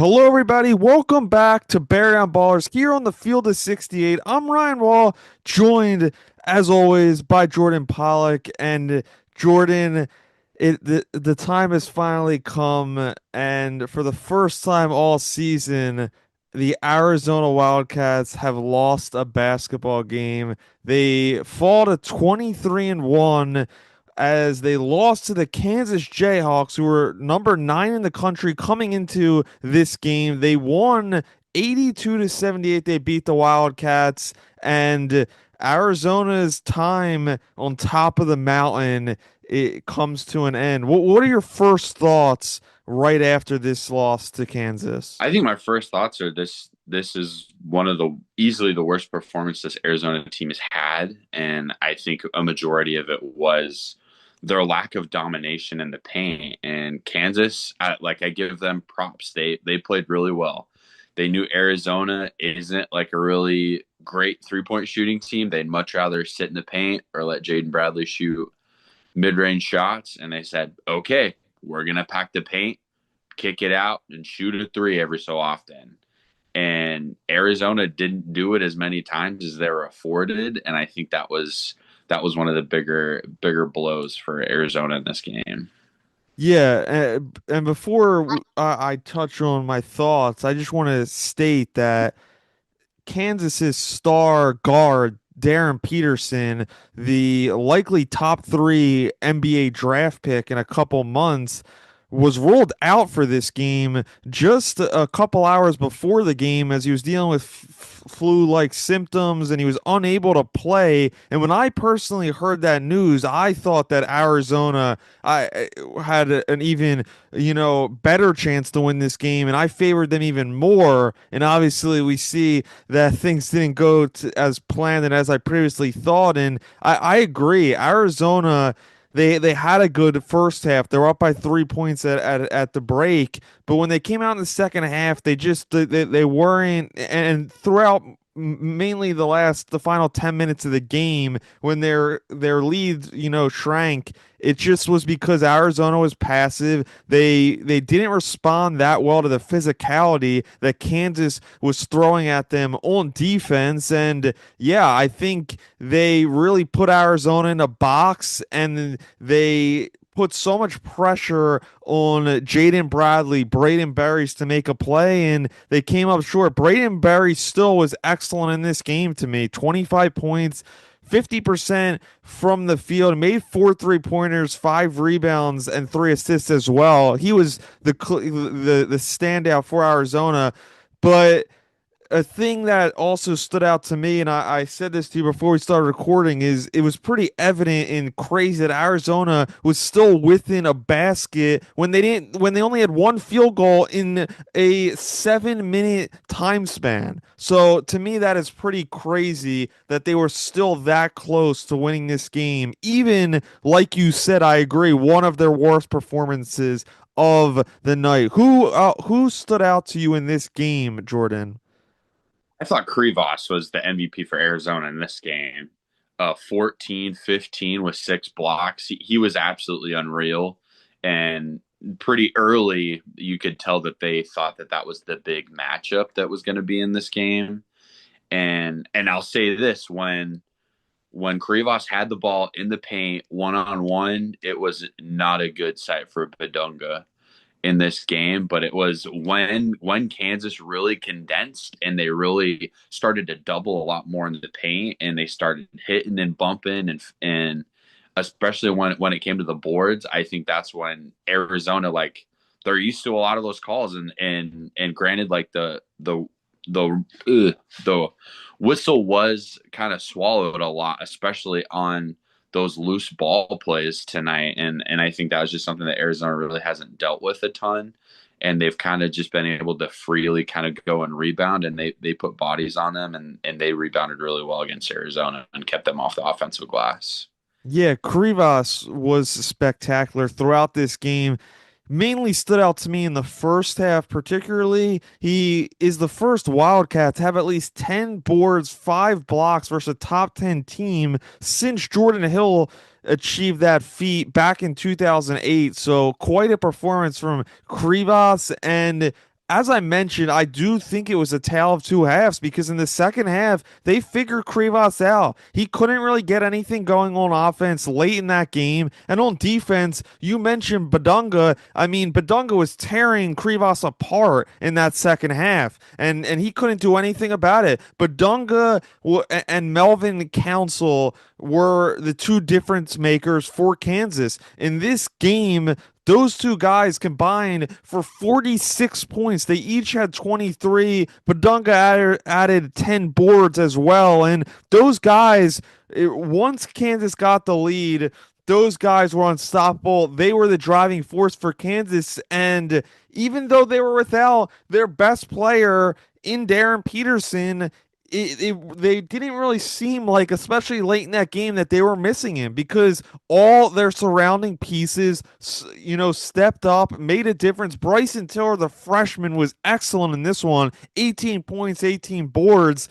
Hello, everybody. Welcome back to Bear Down Ballers here on the field of 68. I'm Ryan Wall, joined as always by Jordan Pollock. And Jordan, the time has finally come, and for the first time all season, the Arizona Wildcats have lost a basketball game. They fall to 23 and 1 as they lost to the Kansas Jayhawks, who were number 9 in the country coming into this game. They won 82 to 78. They beat the Wildcats, and Arizona's time on top of the mountain, it comes to an end. What are your first thoughts right after this loss to Kansas? I think my first thoughts are this is one of the easily the worst performance this Arizona team has had, and I think a majority of it was their lack of domination in the paint. And Kansas, I give them props. They played really well. They knew Arizona isn't like a really great 3-point shooting team. They'd much rather sit in the paint or let Jaden Bradley shoot mid-range shots, and they said, "Okay, we're gonna pack the paint, kick it out, and shoot a three every so often." And Arizona didn't do it as many times as they were afforded, and I think that was one of the bigger blows for Arizona in this game. Yeah, and before I touch on my thoughts, I just want to state that Kansas's star guard, Darren Peterson, the likely top three NBA draft pick in a couple months, was ruled out for this game just a couple hours before the game as he was dealing with flu-like symptoms and he was unable to play. And when I personally heard that news, I thought that Arizona had an even better chance to win this game, and I favored them even more. And obviously, we see that things didn't go as planned and as I previously thought. And I agree, Arizona. They had a good first half. They were up by 3 points at the break, but when they came out in the second half, they weren't. And throughout mainly the final 10 minutes of the game, when their lead shrank, it just was because Arizona was passive. They didn't respond that well to the physicality that Kansas was throwing at them on defense. And yeah, I think they really put Arizona in a box, and they put so much pressure on Jaden Bradley, Braden Berries to make a play, and they came up short. Braden Berry still was excellent in this game to me. 25 points, 50% from the field, made 4 3-pointers, 5 rebounds, and 3 assists as well. He was the standout for Arizona, but a thing that also stood out to me, and I said this to you before we started recording, is it was pretty evident and crazy that Arizona was still within a basket when they only had one field goal in a 7 minute time span. So to me, that is pretty crazy that they were still that close to winning this game. Even like you said, I agree, one of their worst performances of the night. Who stood out to you in this game, Jordan? I thought Krivas was the MVP for Arizona in this game. 14, 15 with 6 blocks. He was absolutely unreal. And pretty early, you could tell that they thought that that was the big matchup that was going to be in this game. And I'll say this, when Krivas had the ball in the paint 1-on-1, it was not a good sight for Badunga in this game. But it was when Kansas really condensed and they really started to double a lot more in the paint, and they started hitting and bumping, and especially when it came to the boards. I think that's when Arizona, like, they're used to a lot of those calls, and granted, like the whistle was kind of swallowed a lot, especially on those loose ball plays tonight. And I think that was just something that Arizona really hasn't dealt with a ton. And they've kind of just been able to freely kind of go and rebound, and they put bodies on them, and they rebounded really well against Arizona and kept them off the offensive glass. Yeah, Krivas was spectacular throughout this game. Mainly stood out to me in the first half, particularly. He is the first Wildcat to have at least 10 boards, 5 blocks versus a top 10 team since Jordan Hill achieved that feat back in 2008. So, quite a performance from Krivas. And as I mentioned, I do think it was a tale of two halves because in the second half, they figured Krivas out. He couldn't really get anything going on offense late in that game. And on defense, you mentioned Badunga. I mean, Badunga was tearing Krivas apart in that second half, and he couldn't do anything about it. Badunga and Melvin Council were the two difference makers for Kansas. In this game, those two guys combined for 46 points. They each had 23. Badunga added 10 boards as well. And those guys, once Kansas got the lead, those guys were unstoppable. They were the driving force for Kansas. And even though they were without their best player in Darren Peterson, they didn't really seem like, especially late in that game, that they were missing him because all their surrounding pieces, stepped up, made a difference. Bryson Tiller, the freshman, was excellent in this one. 18 points, 18 boards,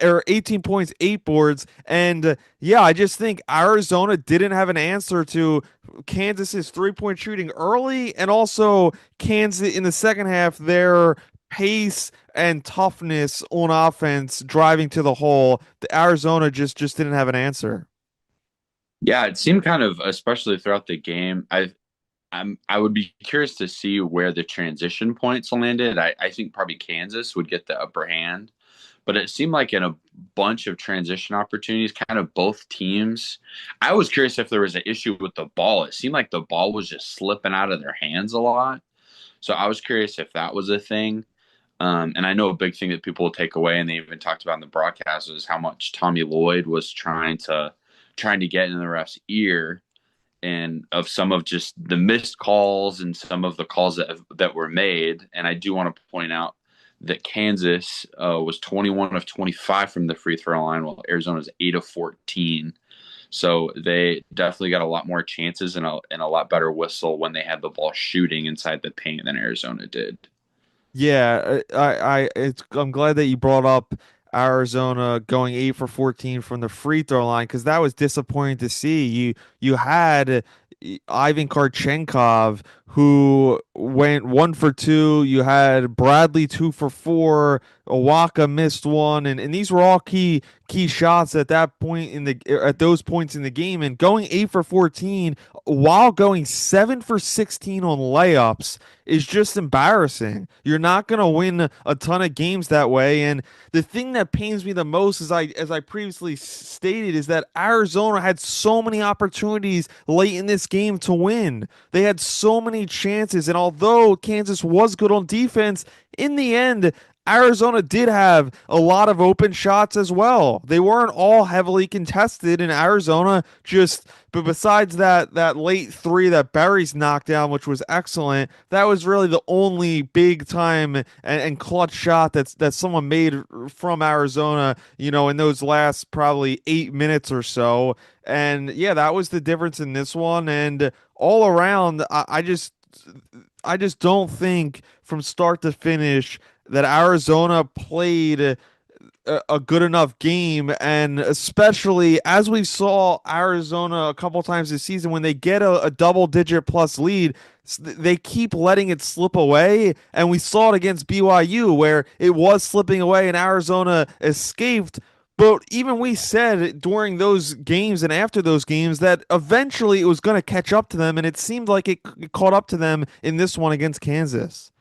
or 18 points, 8 boards. And yeah, I just think Arizona didn't have an answer to Kansas's 3-point shooting early, and also Kansas in the second half, their pace and toughness on offense driving to the hole. The Arizona just didn't have an answer. Yeah, it seemed kind of, especially throughout the game. I would be curious to see where the transition points landed. I think probably Kansas would get the upper hand, but it seemed like in a bunch of transition opportunities, kind of both teams. I was curious if there was an issue with the ball. It seemed like the ball was just slipping out of their hands a lot. So I was curious if that was a thing. And I know a big thing that people will take away, and they even talked about in the broadcast, is how much Tommy Lloyd was trying to get in the ref's ear, and of some of just the missed calls and some of the calls that were made. And I do want to point out that Kansas was 21 of 25 from the free throw line, while Arizona is 8 of 14. So they definitely got a lot more chances and a lot better whistle when they had the ball shooting inside the paint than Arizona did. Yeah, I'm glad that you brought up Arizona going 8 for 14 from the free throw line because that was disappointing to see. You had Ivan Karchenkov who went 1 for 2. You had Bradley 2 for 4. Owaka missed one, and these were all key shots at that point at those points in the game. And going 8 for 14 while going 7 for 16 on layups is just embarrassing. You're not going to win a ton of games that way. And the thing that pains me the most, as I previously stated, is that Arizona had so many opportunities late in this game to win. They had so many chances, and although Kansas was good on defense, in the end, Arizona did have a lot of open shots as well. They weren't all heavily contested, and Arizona just. But besides that late three that Barry's knocked down, which was excellent, that was really the only big time and clutch shot that someone made from Arizona, in those last probably 8 minutes or so. And yeah, that was the difference in this one. And all around, I just don't think from start to finish that Arizona played a good enough game, and especially as we saw Arizona a couple times this season, when they get a double digit plus lead, they keep letting it slip away. And we saw it against BYU where it was slipping away and Arizona escaped. But even we said during those games and after those games that eventually it was going to catch up to them, and it seemed like it caught up to them in this one against Kansas.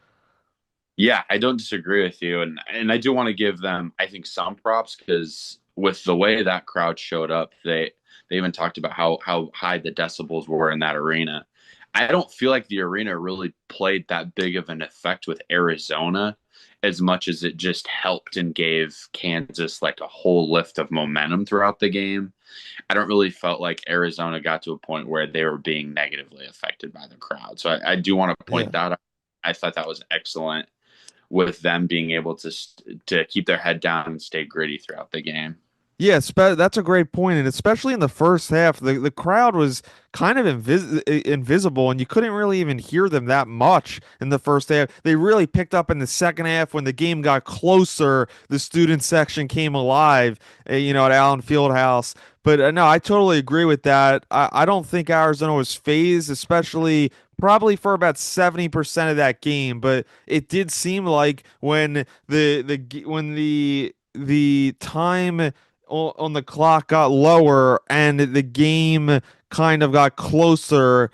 Yeah, I don't disagree with you, and I do want to give them, I think, some props because with the way that crowd showed up, they even talked about how high the decibels were in that arena. I don't feel like the arena really played that big of an effect with Arizona as much as it just helped and gave Kansas like a whole lift of momentum throughout the game. I don't really felt like Arizona got to a point where they were being negatively affected by the crowd. So I do want to Yeah. point that out. I thought that was excellent with them being able to keep their head down and stay gritty throughout the game. Yeah, that's a great point, and especially in the first half, the crowd was kind of invisible, and you couldn't really even hear them that much in the first half. They really picked up in the second half when the game got closer. The student section came alive, at Allen Fieldhouse. But no, I totally agree with that. I don't think Arizona was phased, especially probably for about 70% of that game, but it did seem like when the time on the clock got lower and the game kind of got closer,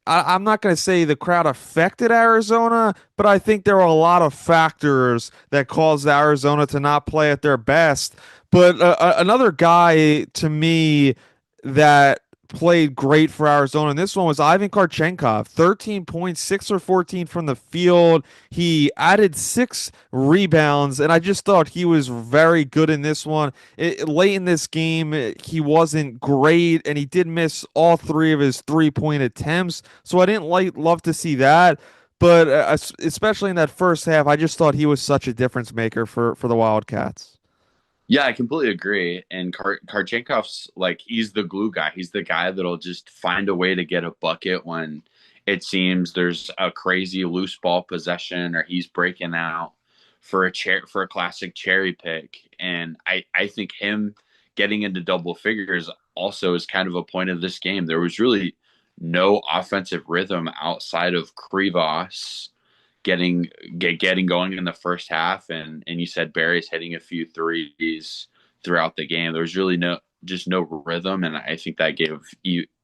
I'm not going to say the crowd affected Arizona, but I think there were a lot of factors that caused Arizona to not play at their best. But another guy to me that played great for Arizona. And this one was Ivan Karchenkov, 13 points, 6 or 14 from the field. He added 6 rebounds, and I just thought he was very good in this one. Late in this game, he wasn't great, and he did miss all 3 of his 3-point attempts. So I didn't love to see that. But especially in that first half, I just thought he was such a difference maker for the Wildcats. Yeah, I completely agree. And Karchenkov's like he's the glue guy. He's the guy that'll just find a way to get a bucket when it seems there's a crazy loose ball possession or he's breaking out for a classic cherry pick. And I think him getting into double figures also is kind of a point of this game. There was really no offensive rhythm outside of Krivas getting going in the first half, and you said Barry's hitting a few threes throughout the game. There was really no rhythm, and I think that gave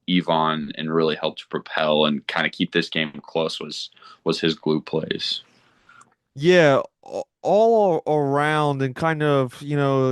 Yvonne and really helped propel and kind of keep this game close was his glue plays. Yeah, all around and kind of,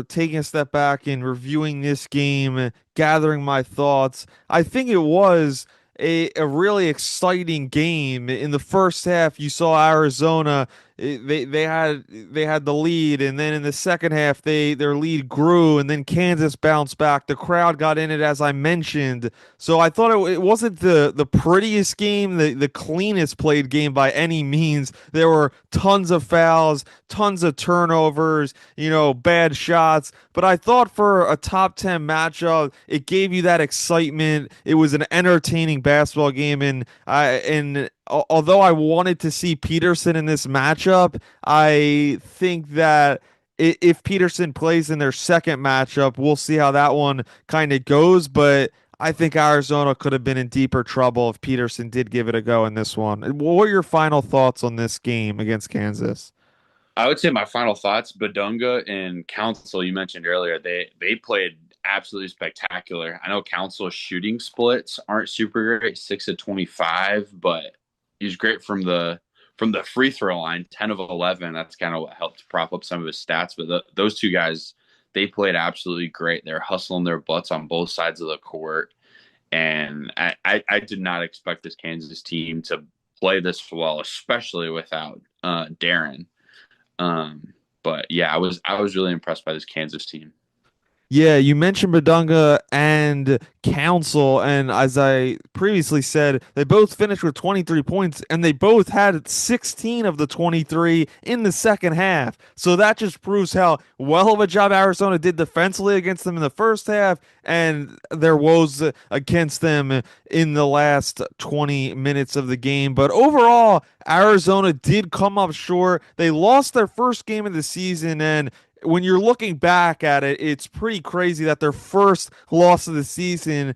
taking a step back and reviewing this game, gathering my thoughts. I think it was a really exciting game. In the first half, you saw Arizona, they had the lead, and then in the second half, their lead grew, and then Kansas bounced back. The crowd got in it, as I mentioned. So I thought it wasn't the prettiest game, the cleanest played game by any means. There were tons of fouls, tons of turnovers, bad shots. But I thought for a top 10 matchup, it gave you that excitement. It was an entertaining basketball game, and although I wanted to see Peterson in this matchup, I think that if Peterson plays in their second matchup, we'll see how that one kind of goes. But I think Arizona could have been in deeper trouble if Peterson did give it a go in this one. What were your final thoughts on this game against Kansas? I would say my final thoughts: Badunga and Council. You mentioned earlier they played absolutely spectacular. I know Council's shooting splits aren't super great, 6 of 25, but he's great from the free throw line, 10 of 11. That's kind of what helped prop up some of his stats. But those two guys, they played absolutely great. They're hustling their butts on both sides of the court, and I did not expect this Kansas team to play this well, especially without Darren. But yeah, I was really impressed by this Kansas team. Yeah, you mentioned Badunga and Council, and as I previously said, they both finished with 23 points, and they both had 16 of the 23 in the second half. So that just proves how well of a job Arizona did defensively against them in the first half, and their woes against them in the last 20 minutes of the game. But overall, Arizona did come up short. They lost their first game of the season, and when you're looking back at it, it's pretty crazy that their first loss of the season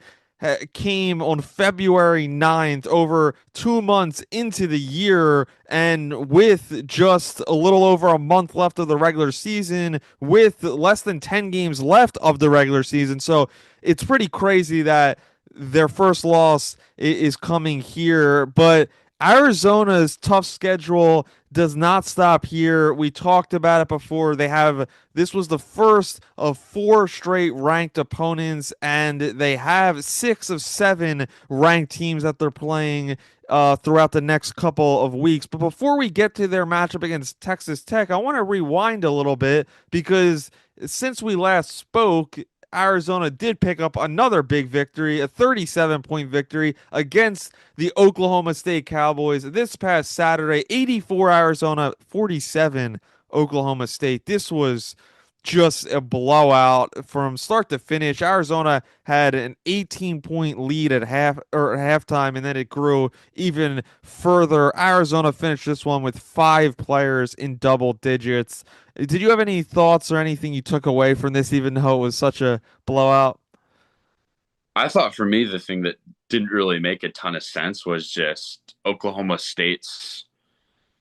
came on February 9th, over 2 months into the year, and with just a little over a month left of the regular season, with less than 10 games left of the regular season. So it's pretty crazy that their first loss is coming here. But Arizona's tough schedule does not stop here. We talked about it before. This was the first of 4 straight ranked opponents, and they have 6 of 7 ranked teams that they're playing throughout the next couple of weeks. But before we get to their matchup against Texas Tech, I want to rewind a little bit because since we last spoke, Arizona did pick up another big victory, a 37-point victory against the Oklahoma State Cowboys this past Saturday. 84 Arizona, 47 Oklahoma State. This was just a blowout from start to finish. Arizona had an 18-point lead at halftime, and then it grew even further. Arizona finished this one with 5 players in double digits. Did you have any thoughts or anything you took away from this, even though it was such a blowout? I thought for me, the thing that didn't really make a ton of sense was just Oklahoma State's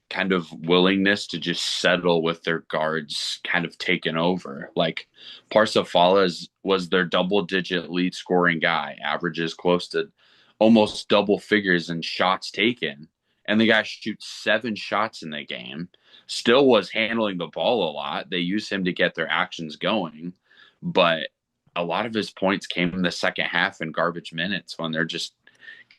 kind of willingness to just settle with their guards kind of taken over. Like Parsafala was their double digit lead scoring guy, averages close to almost double figures in shots taken. And the guy shoots 7 shots in the game, still was handling the ball a lot. They use him to get their actions going. But a lot of his points came in the second half in garbage minutes when they're just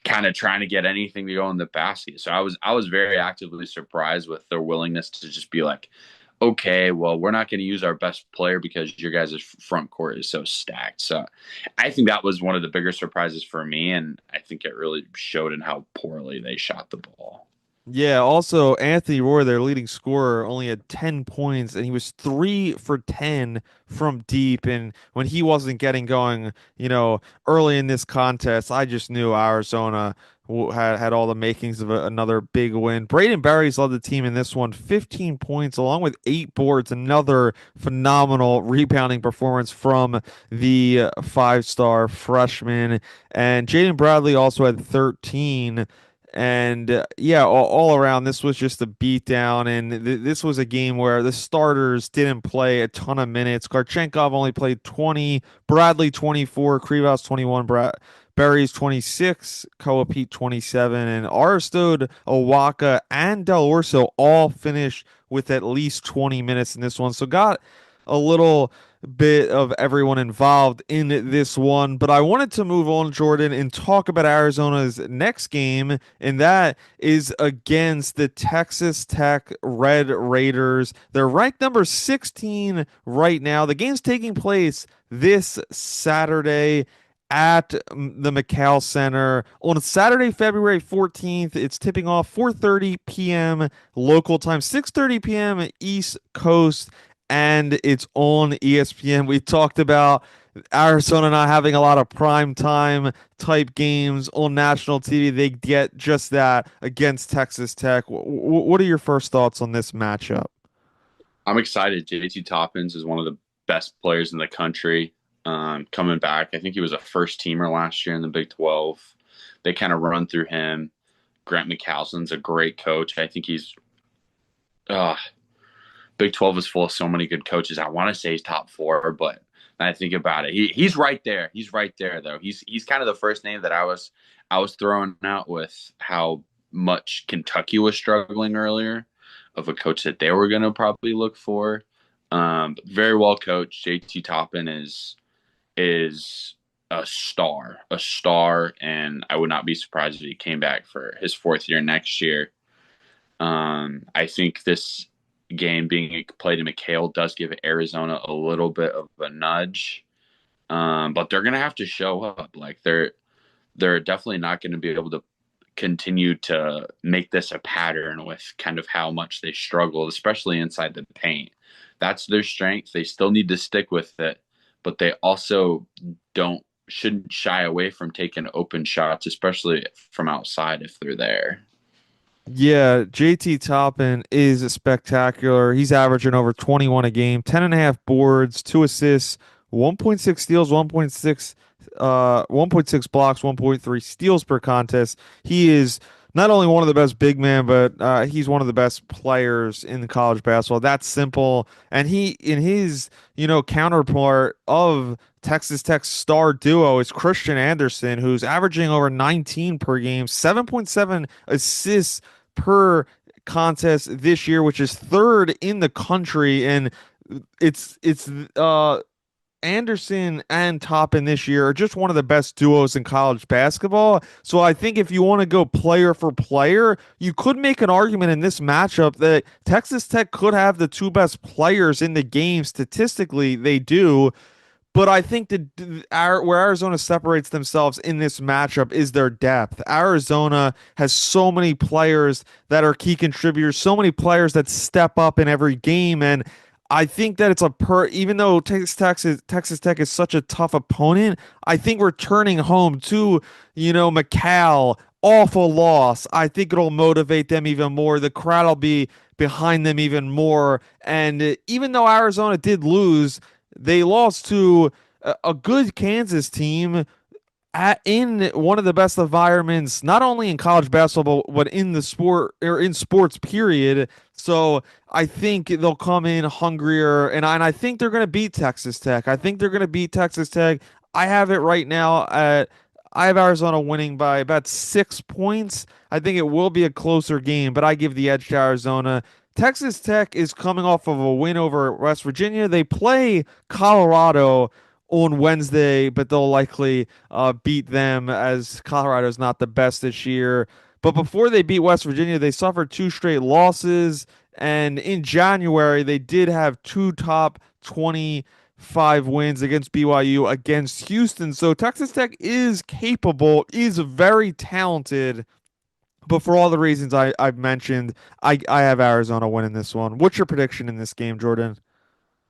kind of trying to get anything to go in the basket. So I was very actively surprised with their willingness to just be like, okay, well, we're not going to use our best player because your guys' front court is so stacked. So I think that was one of the bigger surprises for me, and I think it really showed in how poorly they shot the ball. Yeah, also Anthony Roy, their leading scorer, only had 10 points and he was 3 for 10 from deep. And when he wasn't getting going, early in this contest, I just knew Arizona had all the makings of another big win. Braden Berry's led the team in this one, 15 points along with 8 boards, another phenomenal rebounding performance from the five-star freshman. And Jaden Bradley also had 13. And yeah, all around, this was just a beatdown. And this was a game where the starters didn't play a ton of minutes. Garchenkov only played 20, Bradley 24, Krivas 21, Berry's 26, Koa Pete 27, and Aristode, Owaka, and Del Orso all finished with at least 20 minutes in this one. So got a little bit of everyone involved in this one. But I wanted to move on, Jordan, and talk about Arizona's next game, and that is against the Texas Tech Red Raiders. They're ranked number 16 right now. The game's taking place this Saturday at the McCall Center on Saturday, February 14th. It's tipping off 4:30 p.m. local time, 6:30 p.m. East Coast, and it's on ESPN. We talked about Arizona not having a lot of prime time type games on national TV. They get just that against Texas Tech. What are your first thoughts on this matchup? I'm excited. JT Toppins is one of the best players in the country. Coming back, I think he was a first teamer last year in the Big 12. They kind of run through him. Grant McCausland's a great coach. I think he's uh, Big 12 is full of so many good coaches. I want to say he's top four, but I think about it, he's right there. He's right there though. He's kind of the first name that I was throwing out with how much Kentucky was struggling earlier of a coach that they were going to probably look for. Very well coached. JT Toppin is a star, and I would not be surprised if he came back for his fourth year next year. I think this game being played in McHale does give Arizona a little bit of a nudge, but they're gonna have to show up. Like they're definitely not going to be able to continue to make this a pattern with kind of how much they struggle, especially inside the paint. That's their strength. They still need to stick with it, but they also don't shouldn't shy away from taking open shots, especially from outside if they're there. Yeah, JT Toppin is spectacular. He's averaging over 21 a game, 10 and a half boards, 2 assists, 1.6 steals, 1.6 blocks, 1.3 steals per contest. He is not only one of the best big men, but he's one of the best players in college basketball. That's simple. And he, in his, counterpart of Texas Tech's star duo is Christian Anderson, who's averaging over 19 per game, 7.7 assists per contest this year, which is third in the country. And it's Anderson and Toppin this year are just one of the best duos in college basketball. So I think if you want to go player for player, you could make an argument in this matchup that Texas Tech could have the two best players in the game. Statistically, they do. But I think that where Arizona separates themselves in this matchup is their depth. Arizona has so many players that are key contributors, so many players that step up in every game. And I think that even though Texas Tech is such a tough opponent, I think returning home to, McCall, awful loss. I think it'll motivate them even more. The crowd will be behind them even more. And even though Arizona did lose, they lost to a good Kansas team in one of the best environments, not only in college basketball, but in the sport or in sports, period. So I think they'll come in hungrier, and I think they're going to beat Texas Tech. I think they're going to beat Texas Tech. I have it right now at I have Arizona winning by about 6 points. I think it will be a closer game, but I give the edge to Arizona. Texas Tech is coming off of a win over West Virginia. They play Colorado on Wednesday, but they'll likely beat them as Colorado's not the best this year. But before they beat West Virginia, they suffered two straight losses. And in January, they did have two top 25 wins against BYU, against Houston. So Texas Tech is capable, is very talented. But for all the reasons I've mentioned, I have Arizona winning this one. What's your prediction in this game, Jordan?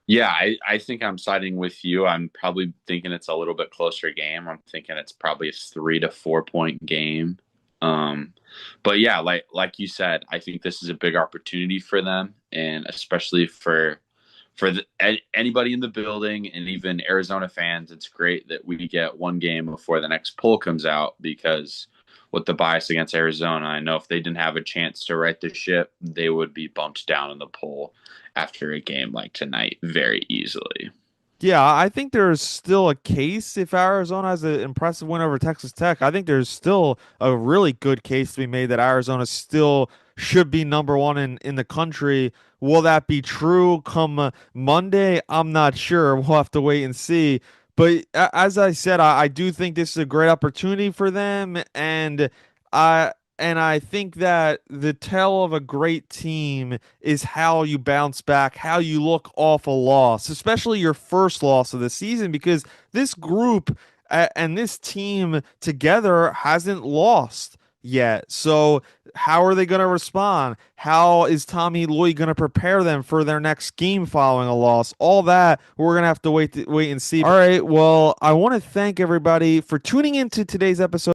Yeah, I think I'm siding with you. I'm probably thinking it's a little bit closer game. I'm thinking it's probably a 3 to 4 point game. Um, but yeah, like you said, I think this is a big opportunity for them, and especially anybody in the building and even Arizona fans. It's great that we get one game before the next poll comes out because with the bias against Arizona, I know if they didn't have a chance to right the ship, they would be bumped down in the poll after a game like tonight very easily. Yeah, I think there's still a case if Arizona has an impressive win over Texas Tech. I think there's still a really good case to be made that Arizona still should be number one in the country. Will that be true come Monday? I'm not sure. We'll have to wait and see. But as I said, I do think this is a great opportunity for them, and I think that the tell of a great team is how you bounce back, how you look off a loss, especially your first loss of the season, because this group and this team together hasn't lost yet. So, how are they going to respond? How is Tommy Lloyd going to prepare them for their next game following a loss? All that we're going to have to wait and see. All right. Well, I want to thank everybody for tuning into today's episode.